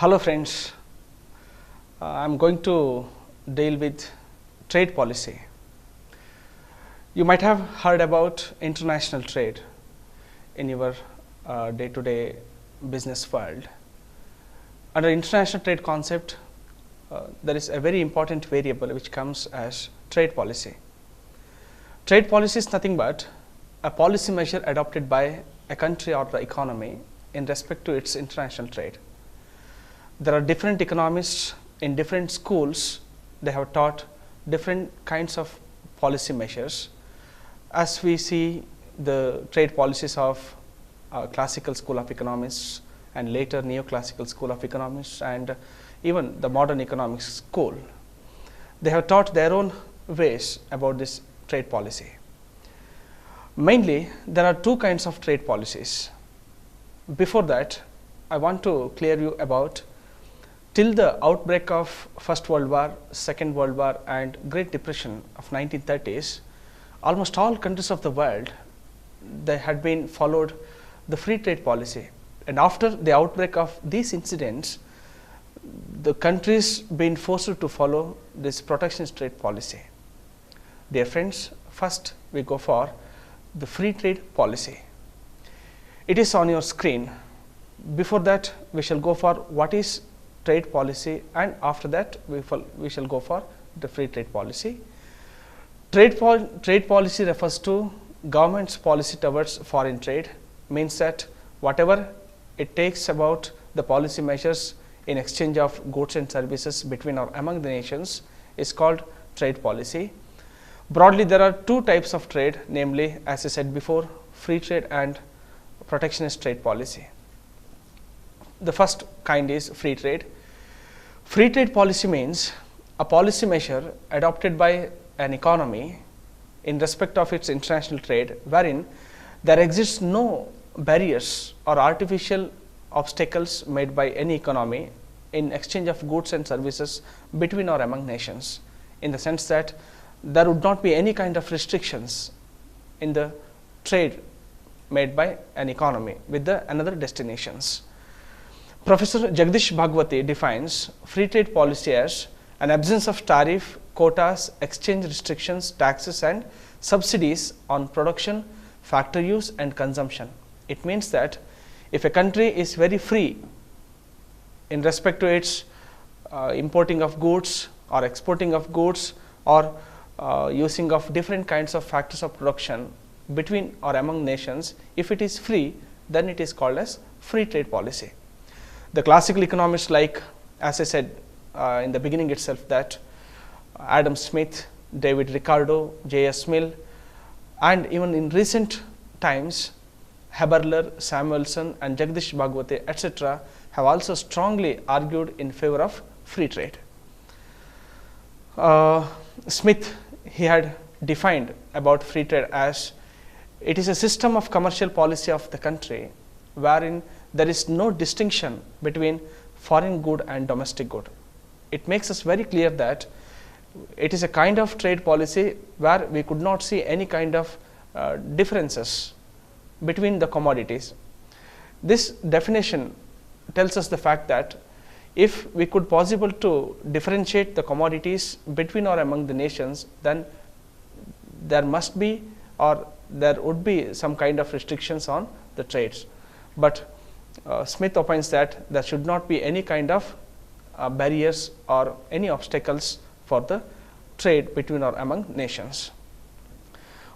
Hello friends, I am going to deal with trade policy. You might have heard about international trade in your day-to-day business world. Under international trade concept, there is a very important variable which comes as trade policy. Trade policy is nothing but a policy measure adopted by a country or the economy in respect to its international trade. There are different economists in different schools. They have taught different kinds of policy measures. As we see the trade policies of classical school of economists and later neoclassical school of economists and even the modern economics school, they have taught their own ways about this trade policy. Mainly, there are two kinds of trade policies. Before that, I want to clear you about till the outbreak of First World War, Second World War and Great Depression of 1930s, almost all countries of the world, they had been followed the free trade policy. And after the outbreak of these incidents, the countries been forced to follow this protectionist trade policy. Dear friends, first we go for the free trade policy. It is on your screen. Before that, we shall go for what is trade policy, and after that we shall go for the free trade policy. Trade policy refers to government's policy towards foreign trade, means that whatever it takes about the policy measures in exchange of goods and services between or among the nations is called trade policy. Broadly, there are two types of trade, namely, as I said before, free trade and protectionist trade policy. The first kind is free trade. Free trade policy means a policy measure adopted by an economy in respect of its international trade, wherein there exists no barriers or artificial obstacles made by any economy in exchange of goods and services between or among nations, in the sense that there would not be any kind of restrictions in the trade made by an economy with the another destinations. Professor Jagdish Bhagwati defines free trade policy as an absence of tariff, quotas, exchange restrictions, taxes and subsidies on production, factory use and consumption. It means that if a country is very free in respect to its importing of goods or exporting of goods or using of different kinds of factors of production between or among nations, if it is free, then it is called as free trade policy. The classical economists, like as I said in the beginning itself, that Adam Smith, David Ricardo, J.S. Mill, and even in recent times Haberler, Samuelson and Jagdish Bhagwati etc. have also strongly argued in favor of free trade. Smith, he had defined about free trade as it is a system of commercial policy of the country wherein there is no distinction between foreign good and domestic good. It makes us very clear that it is a kind of trade policy where we could not see any kind of differences between the commodities. This definition tells us the fact that if we could possible to differentiate the commodities between or among the nations, then there must be or there would be some kind of restrictions on the trades. But Smith opines that there should not be any kind of barriers or any obstacles for the trade between or among nations.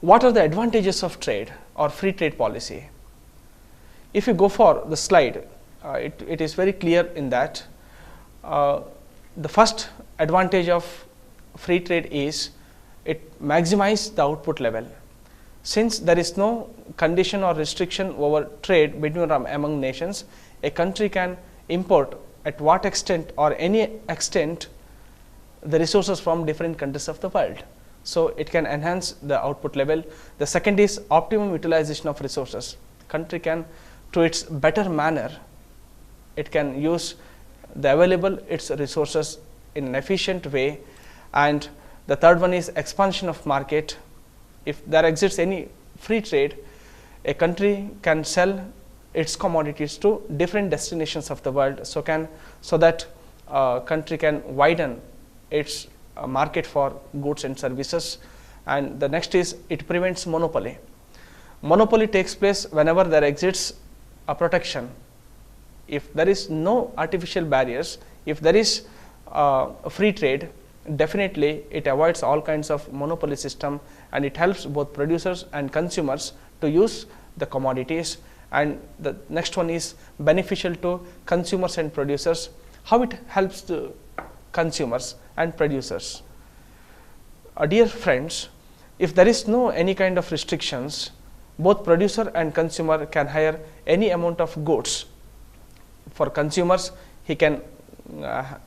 What are the advantages of trade or free trade policy? If you go for the slide, it is very clear in that the first advantage of free trade is it maximizes the output level. Since there is no condition or restriction over trade between or among nations, a country can import at what extent or any extent the resources from different countries of the world. So, it can enhance the output level. The second is optimum utilization of resources. Country can, to its better manner, it can use the available its resources in an efficient way. And the third one is expansion of market. If there exists any free trade, a country can sell its commodities to different destinations of the world, so that country can widen its market for goods and services. And the next is, it prevents monopoly. Monopoly takes place whenever there exists a protection. If there is no artificial barriers, if there is free trade, definitely it avoids all kinds of monopoly system, and it helps both producers and consumers to use the commodities. And the next one is beneficial to consumers and producers. How it helps the consumers and producers? Dear friends, if there is no any kind of restrictions, both producer and consumer can hire any amount of goods. For consumers, he can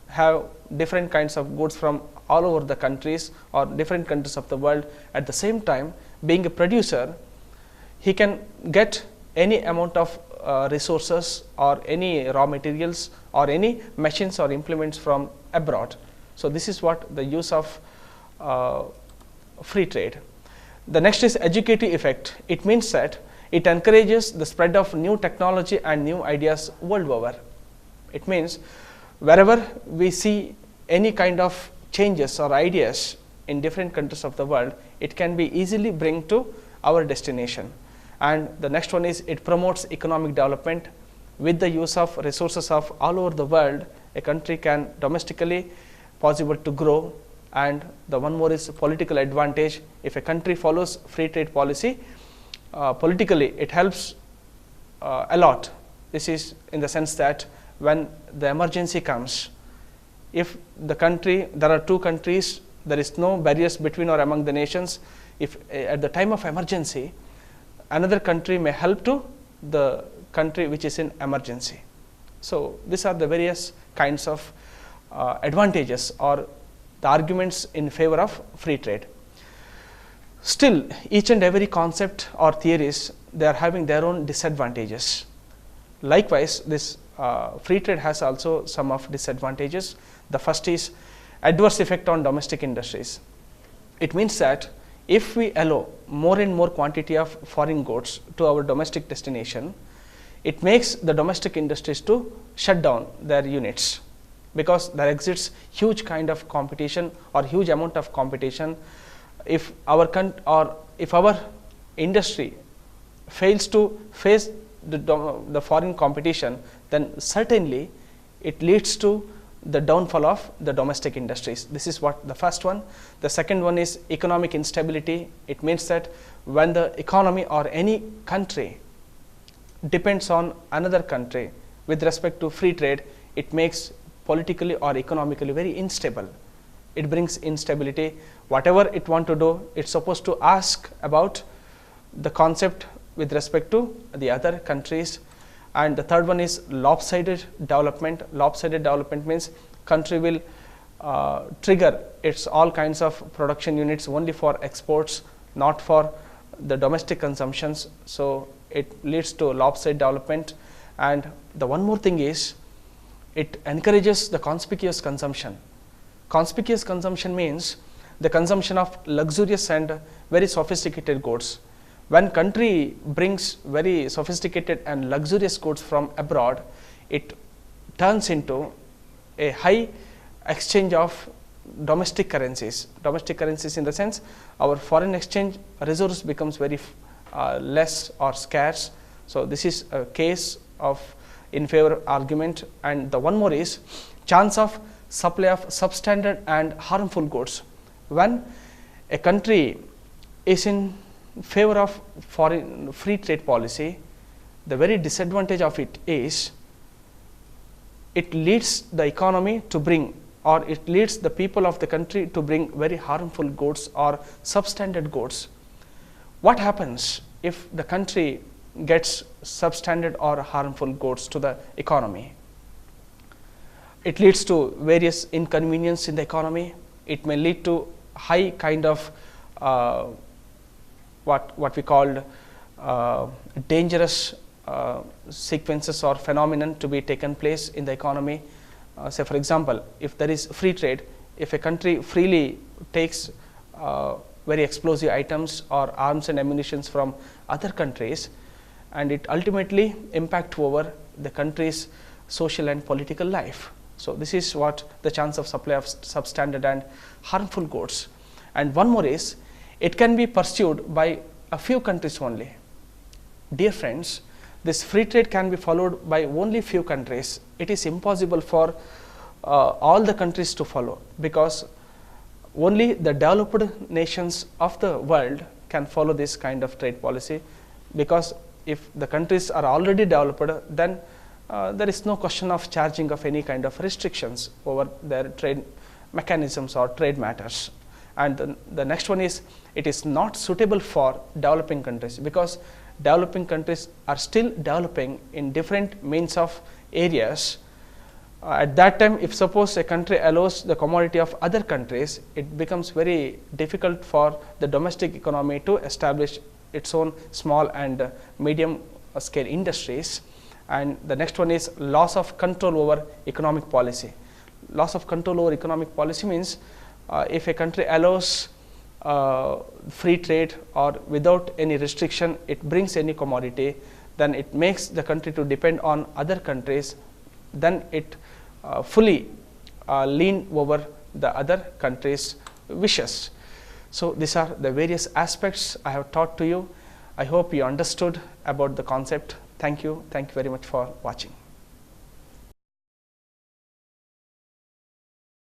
have different kinds of goods from all over the countries or different countries of the world. At the same time, being a producer, he can get any amount of resources or any raw materials or any machines or implements from abroad. So this is what the use of free trade. The next is educative effect. It means that it encourages the spread of new technology and new ideas world over. It means wherever we see any kind of changes or ideas in different countries of the world, it can be easily bring to our destination. And the next one is, it promotes economic development. With the use of resources of all over the world, a country can domestically possible to grow. And the one more is political advantage. If a country follows free trade policy, politically it helps a lot. This is in the sense that when the emergency comes, if the country, there are two countries, there is no barriers between or among the nations. If at the time of emergency, another country may help to the country which is in emergency. So these are the various kinds of advantages or the arguments in favor of free trade. Still, each and every concept or theories, they are having their own disadvantages. Likewise, this free trade has also some of disadvantages. The first is adverse effect on domestic industries. It means that if we allow more and more quantity of foreign goods to our domestic destination, it makes the domestic industries to shut down their units, because there exists huge kind of competition or huge amount of competition. If our industry fails to face the foreign competition, then certainly it leads to the downfall of the domestic industries. This is what the first one. The second one is economic instability. It means that when the economy or any country depends on another country with respect to free trade, it makes politically or economically very unstable. It brings instability. Whatever it want to do, it's supposed to ask about the concept with respect to the other countries. And the third one is lopsided development. Lopsided development means country will trigger its all kinds of production units only for exports, not for the domestic consumptions. So it leads to lopsided development. And the one more thing is, it encourages the conspicuous consumption. Conspicuous consumption means the consumption of luxurious and very sophisticated goods. When country brings very sophisticated and luxurious goods from abroad, it turns into a high exchange of domestic currencies. Domestic currencies in the sense, our foreign exchange resource becomes very less or scarce. So this is a case of in favor argument. And the one more is chance of supply of substandard and harmful goods. When a country is in favor of foreign free trade policy, the very disadvantage of it is it leads the economy to bring, or it leads the people of the country to bring very harmful goods or substandard goods. What happens if the country gets substandard or harmful goods to the economy? It leads to various inconvenience in the economy. It may lead to high kind of what we called dangerous sequences or phenomenon to be taken place in the economy. Say for example, if there is free trade, if a country freely takes very explosive items or arms and ammunitions from other countries, and it ultimately impact over the country's social and political life. So this is what the chance of supply of substandard and harmful goods. And one more is, it can be pursued by a few countries only. Dear friends, this free trade can be followed by only few countries. It is impossible for all the countries to follow, because only the developed nations of the world can follow this kind of trade policy, because if the countries are already developed, then there is no question of charging of any kind of restrictions over their trade mechanisms or trade matters. And the next one is, it is not suitable for developing countries, because developing countries are still developing in different means of areas. At that time, if suppose a country allows the commodity of other countries, it becomes very difficult for the domestic economy to establish its own small and medium scale industries. And the next one is loss of control over economic policy. Loss of control over economic policy means, if a country allows free trade or without any restriction, it brings any commodity, then it makes the country to depend on other countries, then it fully lean over the other countries' wishes. So these are the various aspects I have taught to you. I hope you understood about the concept. Thank you very much for watching.